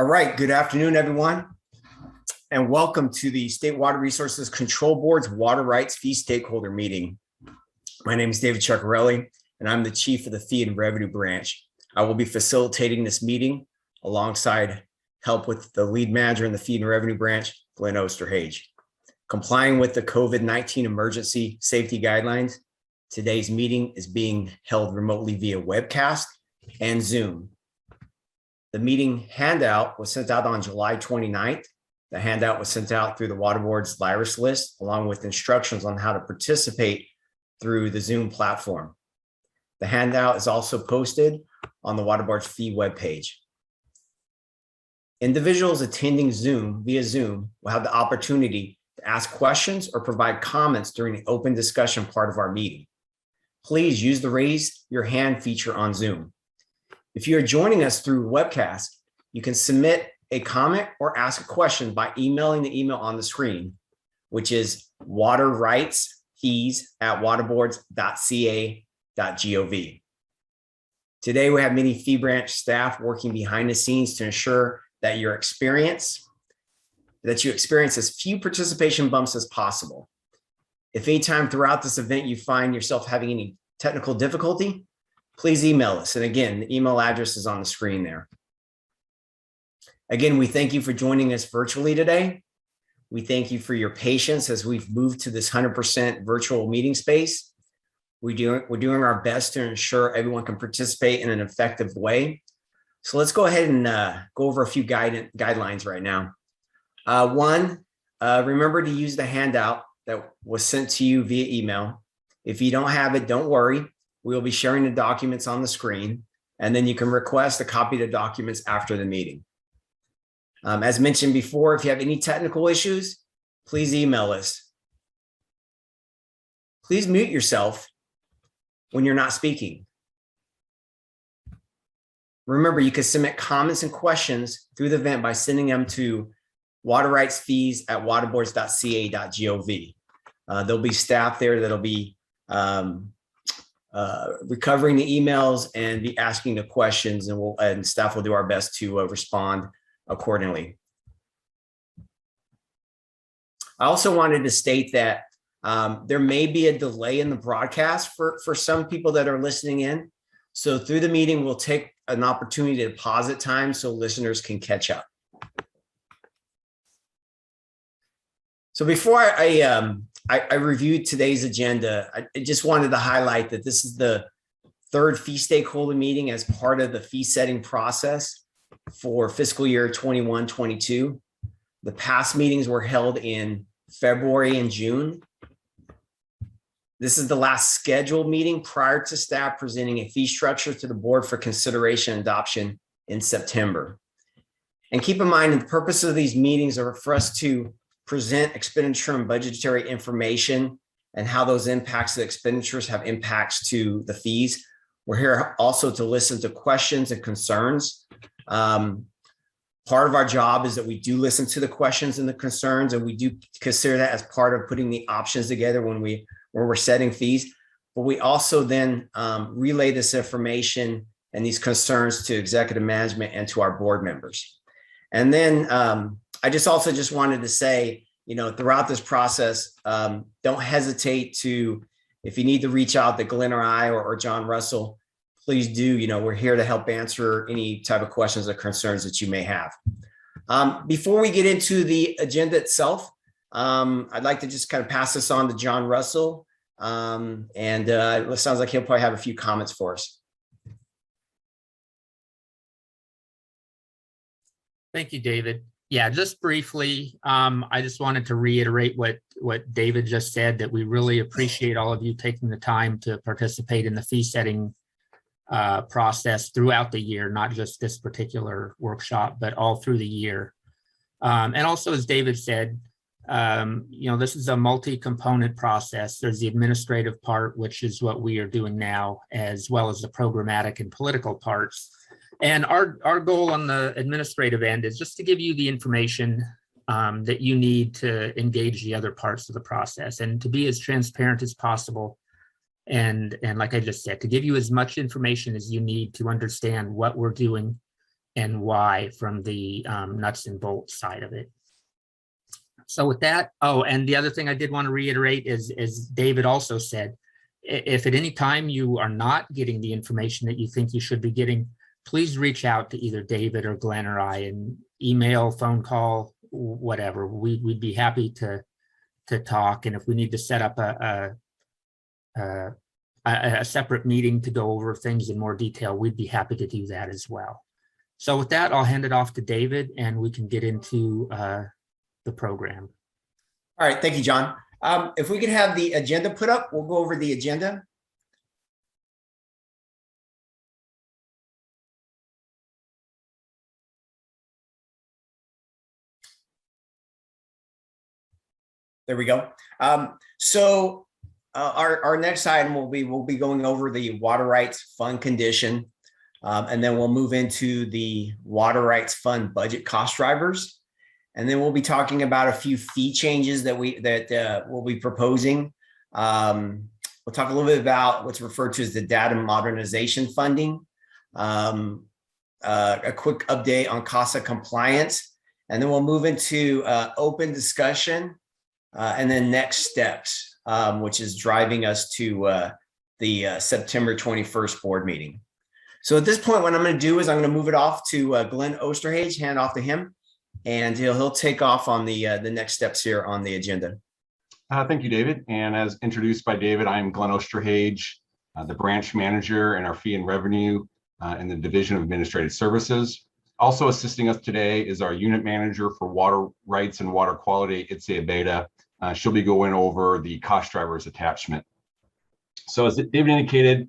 All right, good afternoon, everyone, and welcome to the State Water Resources Control Board's Water Rights Fee Stakeholder Meeting. My name is David Ciccarelli, and I'm the Chief of the Fee and Revenue Branch. I will be facilitating this meeting alongside help with the lead manager in the Fee and Revenue Branch, Glenn Osterhage. Complying with the COVID-19 emergency safety guidelines, today's meeting is being held remotely via webcast and Zoom. The meeting handout was sent out on July 29th. The handout was sent out through the Water Board's virus list, along with instructions on how to participate through the Zoom platform. The handout is also posted on the Water Board's fee webpage. Individuals attending Zoom via Zoom will have the opportunity to ask questions or provide comments during the open discussion part of our meeting. Please use the raise your hand feature on Zoom. If you are joining us through webcast, you can submit a comment or ask a question by emailing the email on the screen, which is waterrightsfees@waterboards.ca.gov. Today, we have many fee branch staff working behind the scenes to ensure that you experience as few participation bumps as possible. If anytime throughout this event you find yourself having any technical difficulty, please email us. And again, the email address is on the screen there. Again, we thank you for joining us virtually today. We thank you for your patience as we've moved to this 100% virtual meeting space. We're doing our best to ensure everyone can participate in an effective way. So let's go ahead and go over a few guidelines right now. One, remember to use the handout that was sent to you via email. If you don't have it, don't worry. We will be sharing the documents on the screen, and then you can request a copy of the documents after the meeting. As mentioned before, if you have any technical issues, please email us. Please mute yourself when you're not speaking. Remember, you can submit comments and questions through the event by sending them to waterrightsfees@waterboards.ca.gov. There'll be staff there that'll be recovering the emails and be asking the questions, and staff will do our best to respond accordingly. I also wanted to state that there may be a delay in the broadcast for some people that are listening in. So through the meeting, we'll take an opportunity to deposit time so listeners can catch up. So before I reviewed today's agenda, I just wanted to highlight that this is the third fee stakeholder meeting as part of the fee setting process for fiscal year 21-22. The past meetings were held in February and June. This is the last scheduled meeting prior to staff presenting a fee structure to the board for consideration and adoption in September. And keep in mind, the purpose of these meetings are for us to present expenditure and budgetary information and how those impacts to expenditures have impacts to the fees. We're here also to listen to questions and concerns. Part of our job is that we do listen to the questions and the concerns, and we do consider that as part of putting the options together when we're setting fees. But we also then relay this information and these concerns to executive management and to our board members. And then I just wanted to say, throughout this process, don't hesitate to, if you need to reach out to Glenn or I or John Russell, please do. We're here to help answer any type of questions or concerns that you may have. Before we get into the agenda itself, I'd like to just kind of pass this on to John Russell. It sounds like he'll probably have a few comments for us. Thank you, David. Yeah, just briefly, I just wanted to reiterate what David just said, that we really appreciate all of you taking the time to participate in the fee setting process throughout the year, not just this particular workshop, but all through the year. And also, as David said, this is a multi-component process. There's the administrative part, which is what we are doing now, as well as the programmatic and political parts. And our goal on the administrative end is just to give you the information that you need to engage the other parts of the process and to be as transparent as possible. And like I just said, to give you as much information as you need to understand what we're doing and Y from the nuts and bolts side of it. So with that, oh, and the other thing I did want to reiterate is, as David also said, if at any time you are not getting the information that you think you should be getting, please reach out to either David or Glenn or I, and email, phone call, whatever. We'd be happy to talk. And if we need to set up a separate meeting to go over things in more detail, we'd be happy to do that as well. So with that, I'll hand it off to David and we can get into the program. All right, thank you, John. If we could have the agenda put up, we'll go over the agenda. There we go. Our next item we'll be going over the water rights fund condition, and then we'll move into the water rights fund budget cost drivers, and then we'll be talking about a few fee changes that we'll be proposing. We'll talk a little bit about what's referred to as the data modernization funding, a quick update on CASA compliance, and then we'll move into open discussion, and then next steps, which is driving us to the September 21st board meeting. So at this point, what I'm going to do is I'm going to move it off to Glenn Osterhage, hand off to him, and he'll take off on the next steps here on the agenda. Thank you, David. And as introduced by David, I'm Glenn Osterhage, the branch manager in our fee and revenue in the Division of Administrative Services. Also assisting us today is our unit manager for water rights and water quality, Itzia Beta. She'll be going over the cost drivers attachment. So as David indicated,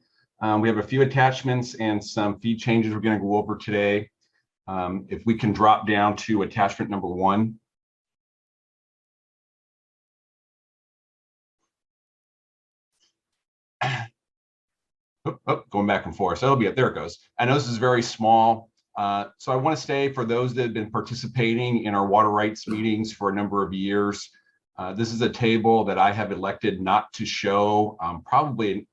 we have a few attachments and some fee changes we're going to go over today. If we can drop down to attachment number 1. Going back and forth. So it'll be up. There it goes. I know this is very small. So I want to say for those that have been participating in our water rights meetings for a number of years, this is a table that I have elected not to show probably,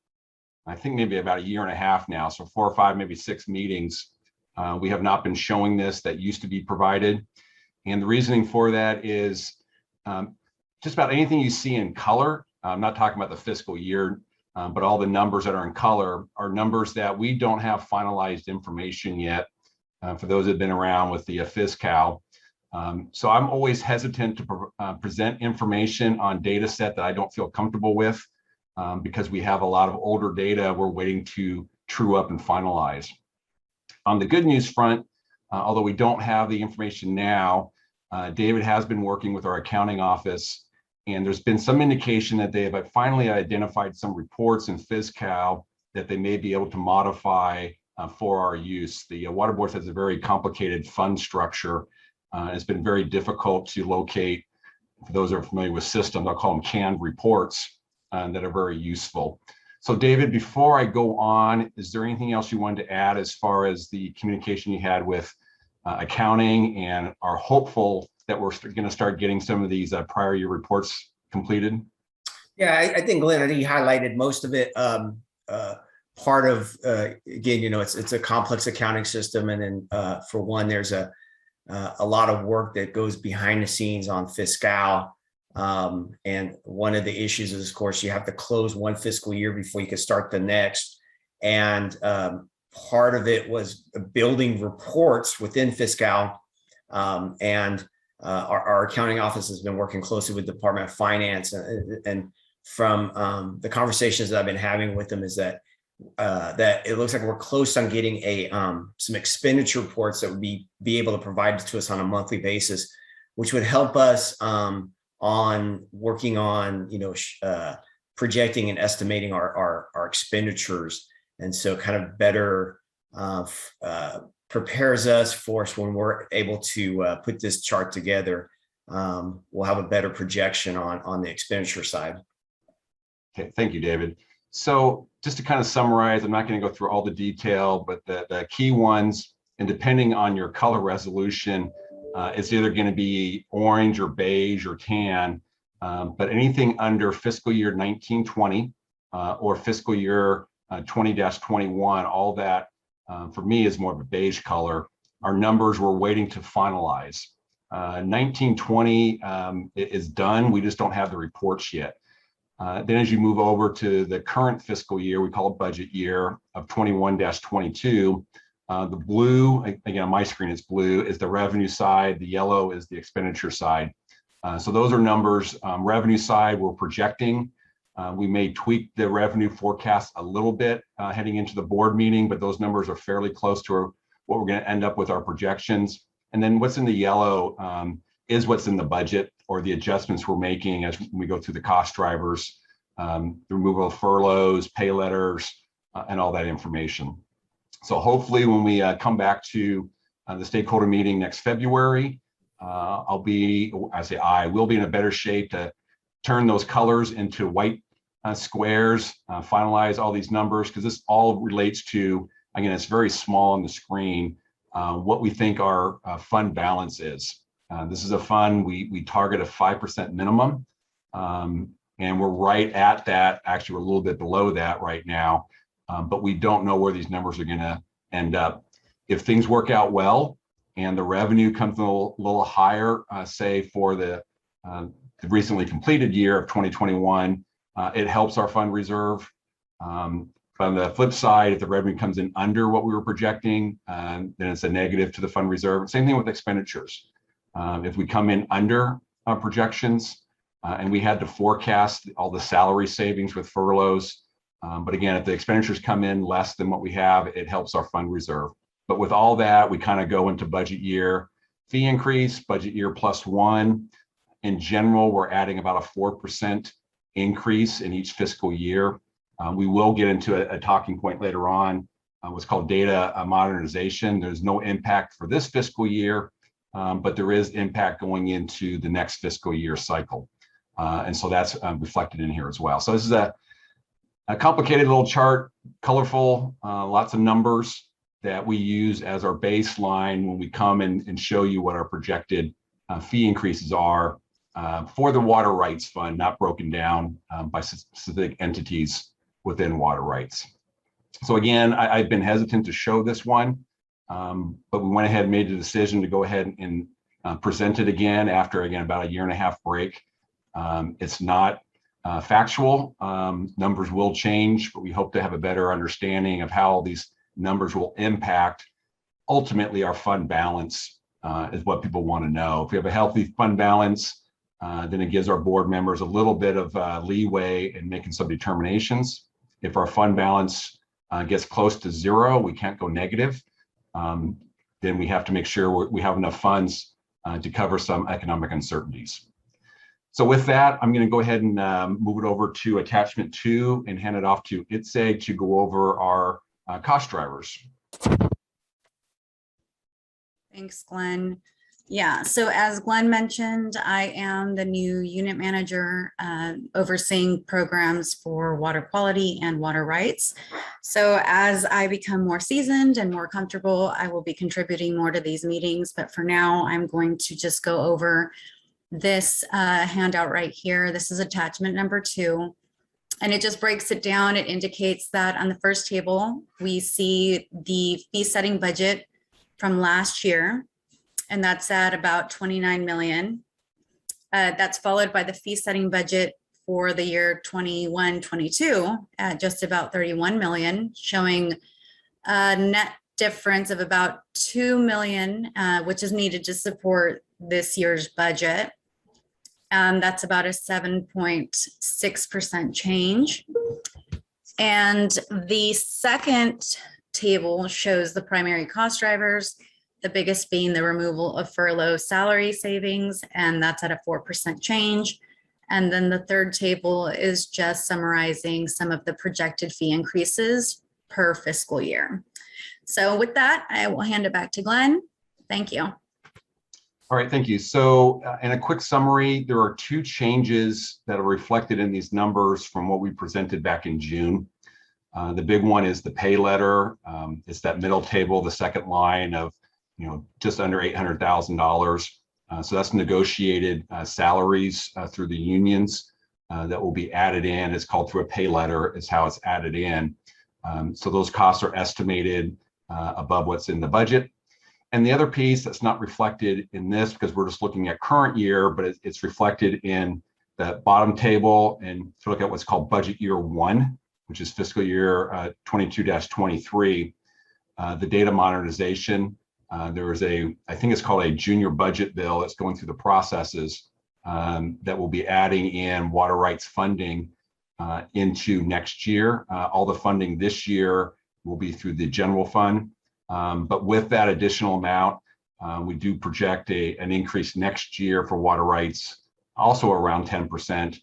I think maybe about a year and a half now. So 4 or 5, maybe 6 meetings. We have not been showing this that used to be provided. And the reasoning for that is just about anything you see in color. I'm not talking about the fiscal year, but all the numbers that are in color are numbers that we don't have finalized information yet for those that have been around with the FisCal. So I'm always hesitant to present information on data set that I don't feel comfortable with because we have a lot of older data we're waiting to true up and finalize. On the good news front, although we don't have the information now, David has been working with our accounting office, and there's been some indication that they have finally identified some reports in FisCal that they may be able to modify for our use. The water board has a very complicated fund structure. It's been very difficult to locate. For those that are familiar with systems, I'll call them canned reports that are very useful. So David, before I go on, is there anything else you wanted to add as far as the communication you had with accounting and are hopeful that we're going to start getting some of these prior year reports completed? Yeah, I think Glenn, I think you highlighted most of it. Part of, again, you know, it's a complex accounting system. And then for one, there's a lot of work that goes behind the scenes on FisCal. And one of the issues is, of course, you have to close one fiscal year before you can start the next. And part of it was building reports within FisCal. And our accounting office has been working closely with the Department of Finance. And from the conversations that I've been having with them is that it looks like we're close on getting some expenditure reports that would be able to provide to us on a monthly basis, which would help us on working on, you know, projecting and estimating our expenditures. And so kind of better prepares us for us when we're able to put this chart together. We'll have a better projection on the expenditure side. Okay, thank you, David. So just to kind of summarize, I'm not going to go through all the detail, but the key ones, and depending on your color resolution, it's either going to be orange or beige or tan, but anything under fiscal year 1920 or fiscal year 20-21, all that for me is more of a beige color. our numbers we're waiting to finalize. 1920 is done. We just don't have the reports yet. Then as you move over to the current fiscal year, we call it budget year of 21-22, the blue, again, on my screen, it's blue, is the revenue side. The yellow is the expenditure side. So those are numbers. Revenue side, we're projecting. We may tweak the revenue forecast a little bit heading into the board meeting, but those numbers are fairly close to what we're going to end up with our projections. And then what's in the yellow is what's in the budget or the adjustments we're making as we go through the cost drivers, the removal of furloughs, pay letters, and all that information. So hopefully when we come back to the stakeholder meeting next February, we'll be in a better shape to turn those colors into white squares, finalize all these numbers, because this all relates to, again, it's very small on the screen, what we think our fund balance is. This is a fund, we target a 5% minimum, and we're right at that. Actually, we're a little bit below that right now, but we don't know where these numbers are going to end up. If things work out well and the revenue comes a little higher, say for the recently completed year of 2021, it helps our fund reserve. On the flip side, if the revenue comes in under what we were projecting, then it's a negative to the fund reserve. Same thing with expenditures. If we come in under our projections, and we had to forecast all the salary savings with furloughs, but again, if the expenditures come in less than what we have, it helps our fund reserve. But with all that, we kind of go into budget year fee increase, budget year +1. In general, we're adding about a 4% increase in each fiscal year. We will get into a talking point later on, what's called data modernization. There's no impact for this fiscal year, but there is impact going into the next fiscal year cycle. And so that's reflected in here as well. So this is a complicated little chart, colorful, lots of numbers that we use as our baseline when we come and show you what our projected fee increases are for the water rights fund, not broken down by specific entities within water rights. So again, I've been hesitant to show this one, but we went ahead and made the decision to go ahead and present it again after, again, about a 1.5 year break. It's not factual. Numbers will change, but we hope to have a better understanding of how these numbers will impact ultimately our fund balance, is what people want to know. If we have a healthy fund balance, then it gives our board members a little bit of leeway in making some determinations. If our fund balance gets close to zero, we can't go negative, then we have to make sure we have enough funds to cover some economic uncertainties. So with that, I'm going to go ahead and move it over to attachment 2 and hand it off to Itze to go over our cost drivers. Thanks, Glenn. Yeah, so as Glenn mentioned, I am the new unit manager overseeing programs for water quality and water rights. So as I become more seasoned and more comfortable, I will be contributing more to these meetings. But for now, I'm going to just go over this handout right here. This is attachment number 2. And it just breaks it down. It indicates that on the first table, we see the fee setting budget from last year, and that's at about 29 million. That's followed by the fee setting budget for the year 21-22 at just about 31 million, showing a net difference of about 2 million, which is needed to support this year's budget. That's about a 7.6% change. And the second table shows the primary cost drivers, the biggest being the removal of furlough salary savings, and that's at a 4% change. And then the third table is just summarizing some of the projected fee increases per fiscal year. So with that, I will hand it back to Glenn. Thank you. All right, thank you. So in a quick summary, there are 2 changes that are reflected in these numbers from what we presented back in June. The big one is the pay letter. It's that middle table, the second line of just under $800,000. So that's negotiated salaries through the unions that will be added in. It's called through a pay letter is how it's added in. So those costs are estimated above what's in the budget. And the other piece that's not reflected in this, because we're just looking at current year, but it's reflected in the bottom table. And if you look at what's called budget year 1, which is fiscal year 22-23, the data modernization, there is I think it's called a junior budget bill that's going through the processes that will be adding in water rights funding into next year. All the funding this year will be through the general fund. But with that additional amount, we do project an increase next year for water rights, also around 10%,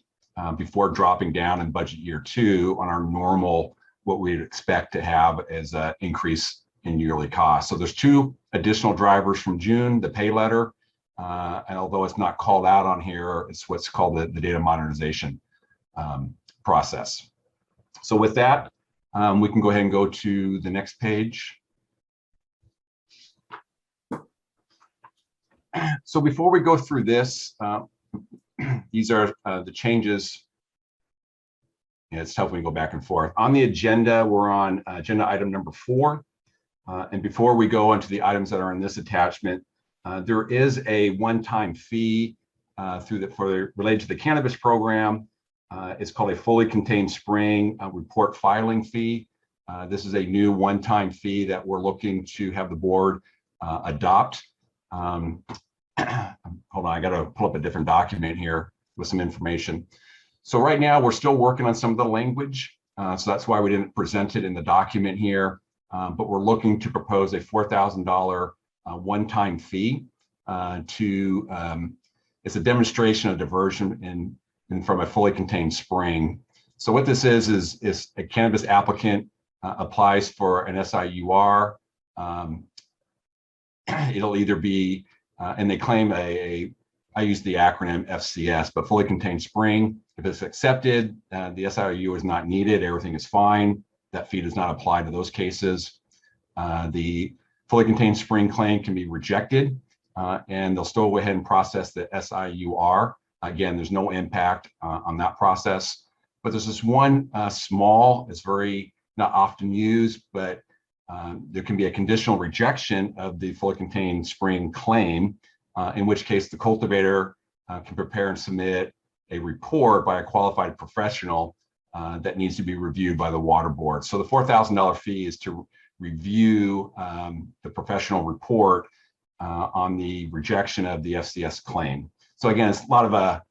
before dropping down in budget year 2 on our normal, what we'd expect to have as an increase in yearly costs. So there's 2 additional drivers from June, the pay letter, and although it's not called out on here, it's what's called the data modernization process. So with that, we can go ahead and go to the next page. So before we go through this, these are the changes. Yeah, it's tough when we go back and forth. On the agenda, we're on agenda item number 4. And before we go into the items that are in this attachment, there is a one-time fee related to the cannabis program. It's called a fully contained spring report filing fee. This is a new one-time fee that we're looking to have the board adopt. Hold on, I got to pull up a different document here with some information. So right now we're still working on some of the language. So that's why we didn't present it in the document here. But we're looking to propose a $4,000 one-time fee it's a demonstration of diversion from a fully contained spring. So what this is a cannabis applicant applies for an SIUR. It'll either be, and they claim I use the acronym FCS, but fully contained spring. If it's accepted, the SIU is not needed, everything is fine. That fee does not apply to those cases. The fully contained spring claim can be rejected, and they'll still go ahead and process the SIUR. Again, there's no impact on that process. But there's this one small, it's very not often used, but there can be a conditional rejection of the fully contained spring claim, in which case the cultivator can prepare and submit a report by a qualified professional that needs to be reviewed by the water board. So the $4,000 fee is to review the professional report on the rejection of the FCS claim. So again, it's a lot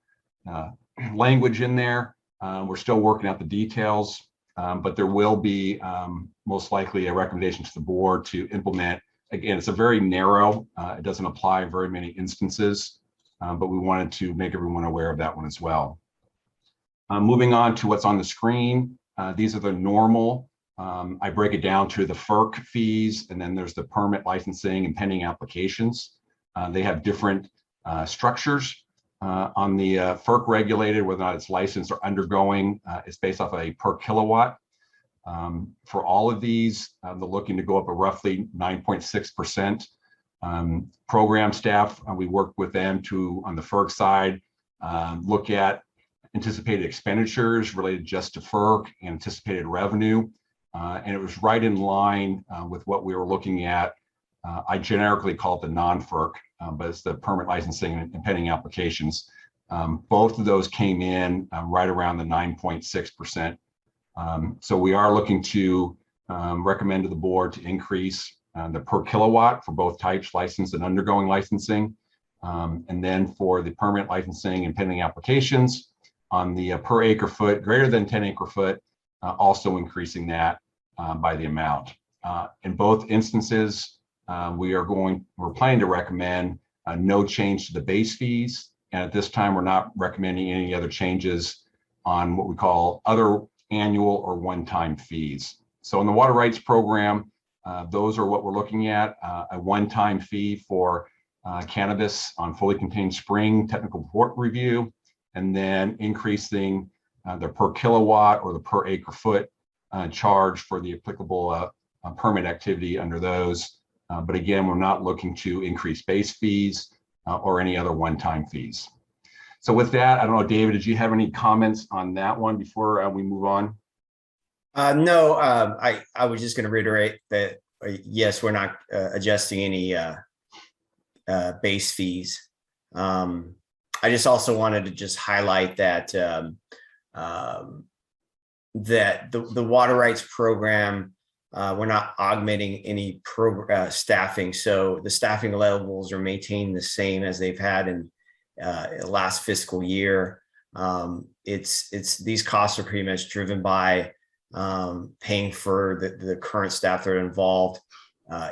of language in there. We're still working out the details, but there will be most likely a recommendation to the board to implement. Again, it's a very narrow, it doesn't apply in very many instances, but we wanted to make everyone aware of that one as well. Moving on to what's on the screen, these are the normal. I break it down to the FERC fees, and then there's the permit licensing and pending applications. They have different structures. On the FERC regulated, whether or not it's licensed or undergoing, it's based off a per kilowatt. For all of these, they're looking to go up a roughly 9.6%. Program staff, we work with them to, on the FERC side, look at anticipated expenditures related just to FERC and anticipated revenue. And it was right in line with what we were looking at. I generically call it the non-FERC, but it's the permit licensing and pending applications. Both of those came in right around the 9.6%. So we are looking to recommend to the board to increase the per kilowatt for both types, licensed and undergoing licensing. And then for the permit licensing and pending applications on the per acre foot, greater than 10 acre foot, also increasing that by the amount. In both instances, we're planning to recommend no change to the base fees. And at this time, we're not recommending any other changes on what we call other annual or one-time fees. So in the water rights program, those are what we're looking at, a one-time fee for cannabis on fully contained spring technical report review, and then increasing the per kilowatt or the per acre foot charge for the applicable permit activity under those. But again, we're not looking to increase base fees or any other one-time fees. So with that, I don't know, David, did you have any comments on that one before we move on? No, I was just going to reiterate that yes, we're not adjusting any base fees. I just also wanted to just highlight that that the water rights program, we're not augmenting any staffing. So the staffing levels are maintained the same as they've had in last fiscal year. It's these costs are pretty much driven by paying for the current staff that are involved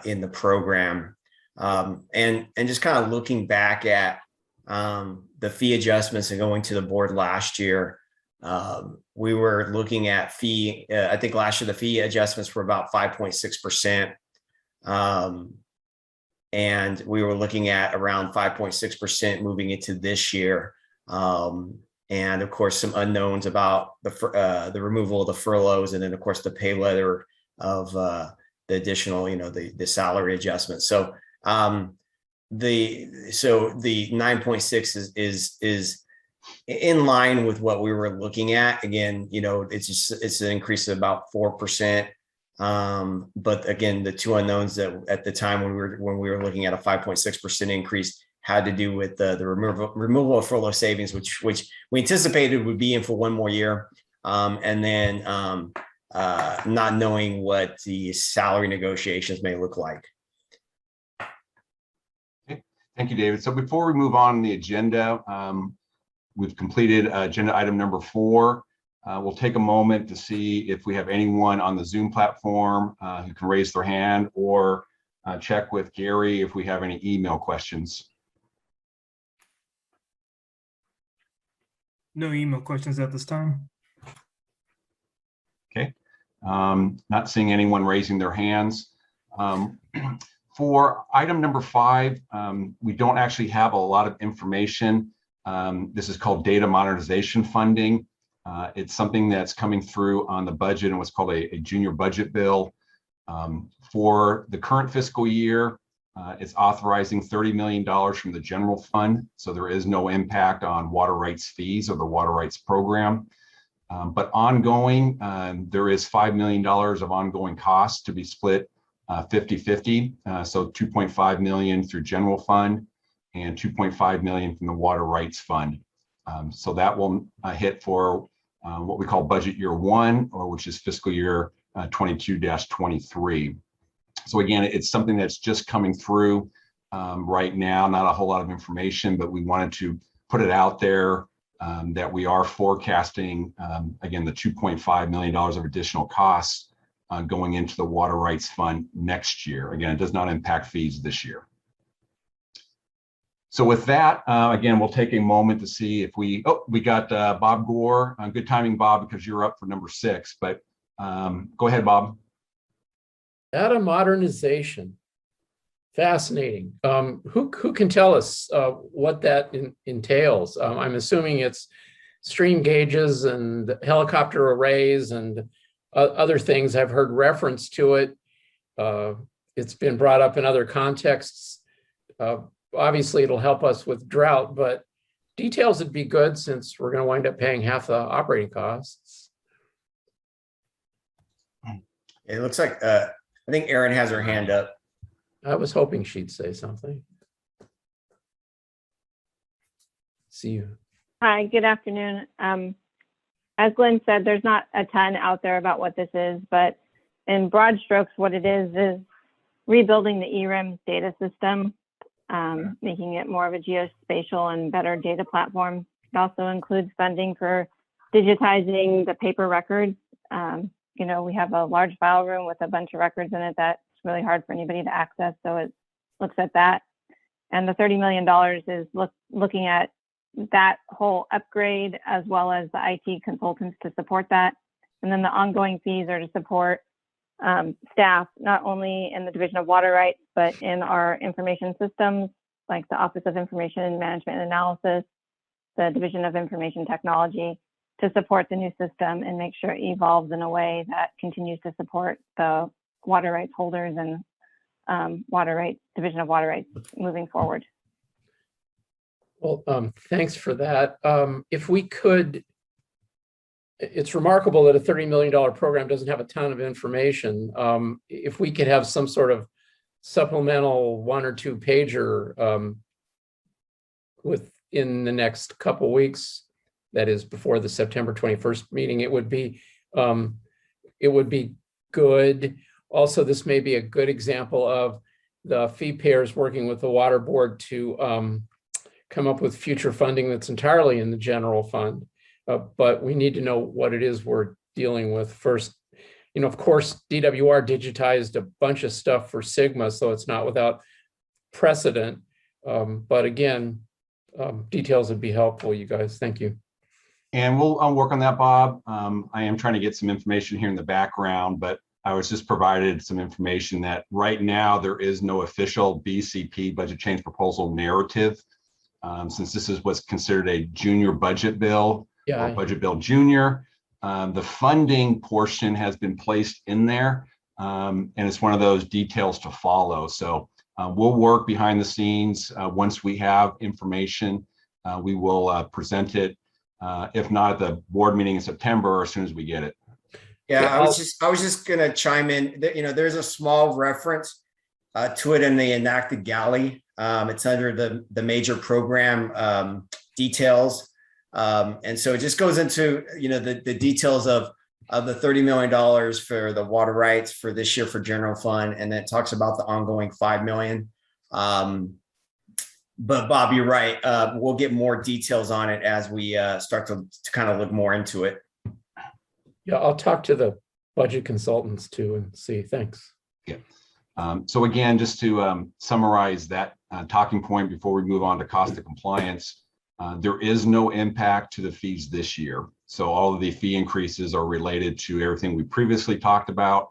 in the program. And just kind of looking back at the fee adjustments and going to the board last year, we were looking at fee, I think last year the fee adjustments were about 5.6%. And we were looking at around 5.6% moving into this year. And of course, some unknowns about the removal of the furloughs, and then of course the pay letter of the additional, the salary adjustments. So the 9.6 is in line with what we were looking at. Again, it's an increase of about 4%. But again, the two unknowns that at the time when we were looking at a 5.6% increase had to do with the removal of furlough savings, which we anticipated would be in for one more year, and then not knowing what the salary negotiations may look like. Okay. Thank you, David. So before we move on the agenda, we've completed agenda item number 4. We'll take a moment to see if we have anyone on the Zoom platform who can raise their hand, or check with Gary if we have any email questions. No email questions at this time. Okay. Not seeing anyone raising their hands. For item number 5, we don't actually have a lot of information. This is called data modernization funding. It's something that's coming through on the budget and what's called a junior budget bill. For the current fiscal year, it's authorizing $30 million from the general fund. So there is no impact on water rights fees or the water rights program. But ongoing, there is $5 million of ongoing costs to be split 50-50. So $2.5 million through general fund and $2.5 million from the water rights fund. So that will hit for what we call budget year 1, or which is fiscal year 22-23. So again, it's something that's just coming through right now, not a whole lot of information, but we wanted to put it out there that we are forecasting, again, the $2.5 million of additional costs going into the water rights fund next year. Again, it does not impact fees this year. So with that, again, we'll take a moment to see if we got Bob Gore. Good timing, Bob, because you're up for number 6, but go ahead, Bob. Data modernization, fascinating. Who can tell us what that entails? I'm assuming it's stream gauges and helicopter arrays and other things. I've heard reference to it. It's been brought up in other contexts. Obviously, it'll help us with drought, but details would be good since we're going to wind up paying half the operating costs. It looks like I think Erin has her hand up. I was hoping she'd say something. See you. Hi, good afternoon. As Glenn said, there's not a ton out there about what this is, but in broad strokes, what it is rebuilding the ERIMS data system, making it more of a geospatial and better data platform. It also includes funding for digitizing the paper records. We have a large file room with a bunch of records in it that's really hard for anybody to access, so it looks at that. And the $30 million is looking at that whole upgrade, as well as the IT consultants to support that. And then the ongoing fees are to support staff, not only in the Division of Water Rights, but in our information systems, like the Office of Information Management and Analysis, the Division of Information Technology, to support the new system and make sure it evolves in a way that continues to support the water rights holders and Division of Water Rights moving forward. Well, thanks for that. If we could, it's remarkable that a $30 million program doesn't have a ton of information. If we could have some sort of supplemental 1 or 2 pager within the next couple weeks, that is before the September 21st meeting, it would be good. Also, this may be a good example of the fee payers working with the water board to come up with future funding that's entirely in the general fund. But we need to know what it is we're dealing with first. You know, of course, DWR digitized a bunch of stuff for Sigma, so it's not without precedent. But again, details would be helpful, you guys. Thank you. And I'll work on that, Bob. I am trying to get some information here in the background, but I was just provided some information that right now there is no official BCP budget change proposal narrative, since this is what's considered a junior budget bill. Yeah. Or budget bill junior. The funding portion has been placed in there, and it's one of those details to follow. So we'll work behind the scenes. Once we have information, we will present it. If not at the board meeting in September, or as soon as we get it. Yeah, I was just gonna chime in. You know, there's a small reference to it in the enacted galley. It's under the major program details. And so it just goes into, you know, the details of the $30 million for the water rights for this year for general fund. And then it talks about the ongoing $5 million. But Bob, you're right. We'll get more details on it as we start to kind of look more into it. Yeah, I'll talk to the budget consultants too and see. Thanks. Yeah. So again, just to summarize that talking point before we move on to cost of compliance, there is no impact to the fees this year. So all of the fee increases are related to everything we previously talked about,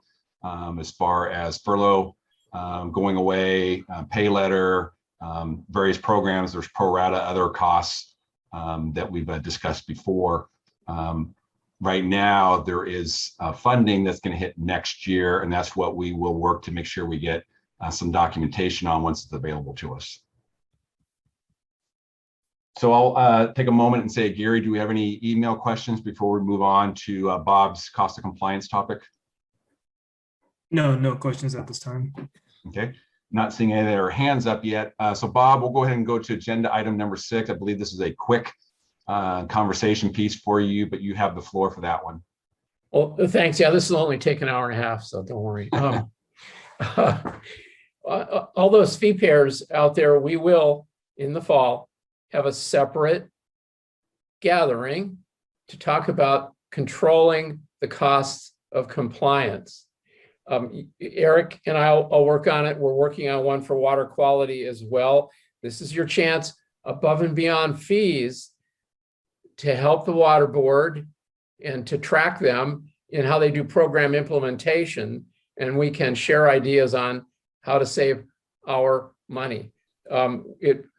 as far as furlough going away, pay letter, various programs. There's pro rata other costs that we've discussed before. Right now, there is funding that's going to hit next year, and that's what we will work to make sure we get some documentation on once it's available to us. So I'll take a moment and say, Gary, do we have any email questions before we move on to Bob's cost of compliance topic? No questions at this time. Okay, not seeing any of their hands up yet. So Bob, we'll go ahead and go to agenda item number 6. I believe this is a quick conversation piece for you, but you have the floor for that one. Well, thanks. Yeah, this will only take an hour and a half, so don't worry. All those fee payers out there, we will, in the fall, have a separate gathering to talk about controlling the costs of compliance. Eric and I'll work on it. We're working on one for water quality as well. This is your chance above and beyond fees to help the water board and to track them in how they do program implementation. And we can share ideas on how to save our money.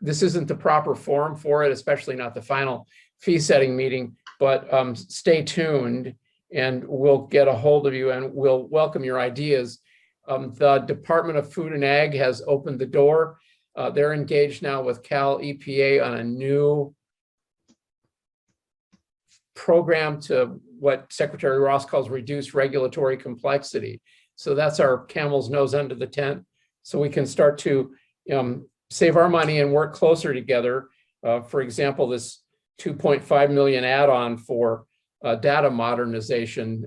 This isn't the proper forum for it, especially not the final fee setting meeting, but stay tuned and we'll get a hold of you and we'll welcome your ideas. The Department of Food and Ag has opened the door. They're engaged now with Cal EPA on a new program to what Secretary Ross calls reduced regulatory complexity. So that's our camel's nose under the tent. So we can start to save our money and work closer together. For example, this 2.5 million add-on for data modernization,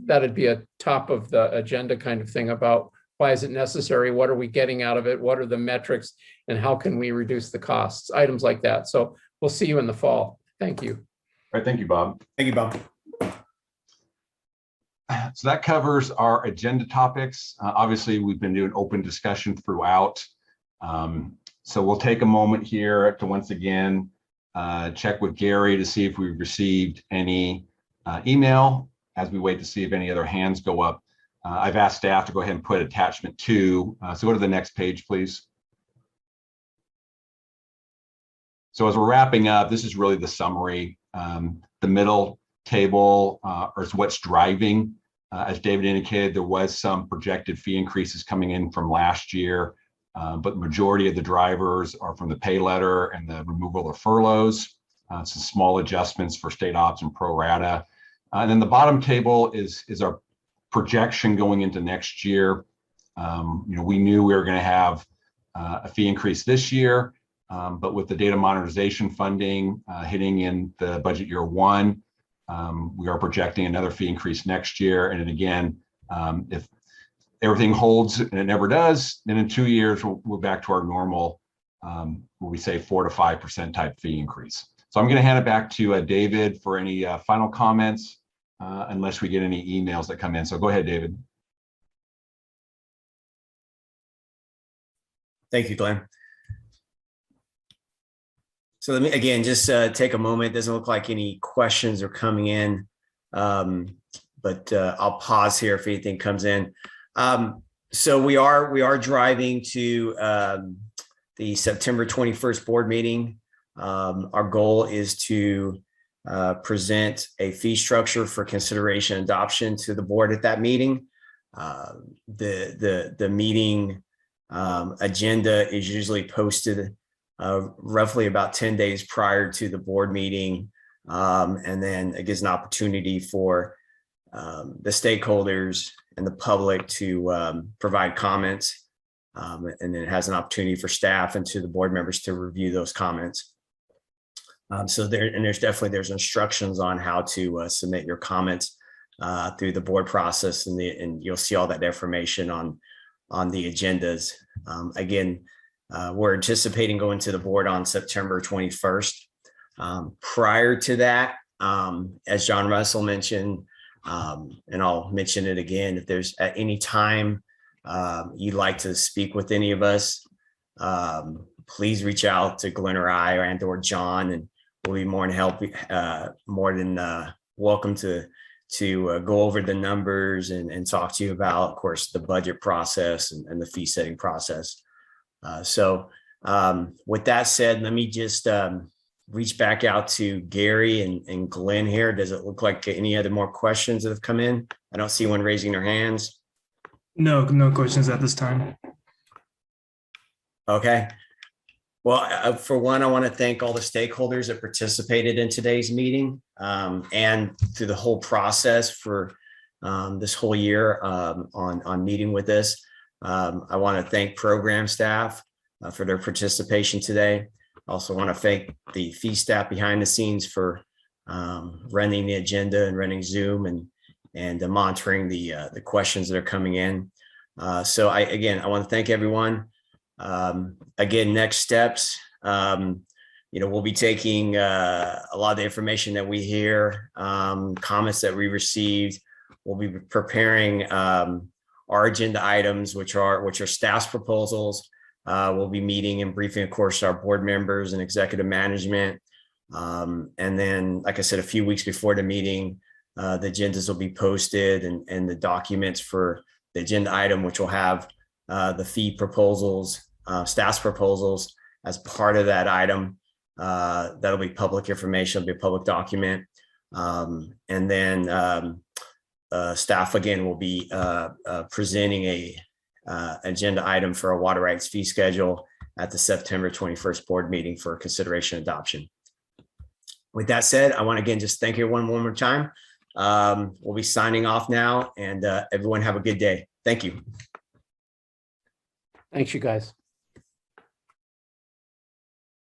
that'd be a top of the agenda kind of thing about why is it necessary? What are we getting out of it? What are the metrics? And how can we reduce the costs? Items like that. So we'll see you in the fall. Thank you. All right, thank you, Bob. Thank you, Bob. So that covers our agenda topics. Obviously, we've been doing open discussion throughout. So we'll take a moment here to once again check with Gary to see if we've received any email as we wait to see if any other hands go up. I've asked staff to go ahead and put attachment 2. So go to the next page, please. So as we're wrapping up, this is really the summary. The middle table is what's driving. As David indicated, there was some projected fee increases coming in from last year, but the majority of the drivers are from the pay letter and the removal of furloughs. Some small adjustments for state ops and pro rata. And then the bottom table is our projection going into next year. We knew we were going to have a fee increase this year, but with the data modernization funding hitting in the budget year 1, we are projecting another fee increase next year. And then again, if everything holds and it never does, then in 2 years we're back to our normal, where we say 4 to 5% type fee increase. So I'm going to hand it back to David for any final comments, unless we get any emails that come in. So go ahead, David. Thank you, Glenn. So let me, again, just take a moment. It doesn't look like any questions are coming in, but I'll pause here if anything comes in. So we are driving to the September 21st board meeting. Our goal is to present a fee structure for consideration and adoption to the board at that meeting. The meeting agenda is usually posted roughly about 10 days prior to the board meeting. And then it gives an opportunity for the stakeholders and the public to provide comments. And then it has an opportunity for staff and to the board members to review those comments. So there's instructions on how to submit your comments through the board process, and you'll see all that information on the agendas. Again, we're anticipating going to the board on September 21st. Prior to that, as John Russell mentioned, and I'll mention it again, if there's at any time you'd like to speak with any of us, please reach out to Glenn or I or John, and we'll be more than welcome to go over the numbers and talk to you about, of course, the budget process and the fee setting process. So with that said, let me just reach back out to Gary and Glenn here. Does it look like any other more questions that have come in? I don't see one raising their hands. No questions at this time. Okay. Well, for one, I want to thank all the stakeholders that participated in today's meeting and through the whole process for this whole year on meeting with us. I want to thank program staff for their participation today. I also want to thank the fee staff behind the scenes for running the agenda and running Zoom and monitoring the questions that are coming in. So I want to thank everyone. Again, next steps, we'll be taking a lot of the information that we hear, comments that we received. We'll be preparing our agenda items, which are staff's proposals. We'll be meeting and briefing, of course, our board members and executive management. And then, like I said, a few weeks before the meeting, the agendas will be posted and the documents for the agenda item, which will have the fee proposals, staff's proposals as part of that item. That'll be public information, it'll be a public document. And then staff again will be presenting a agenda item for a water rights fee schedule at the September 21st board meeting for consideration adoption. With that said, I want to again just thank everyone one more time. We'll be signing off now, and everyone have a good day. Thank you. Thanks, you guys.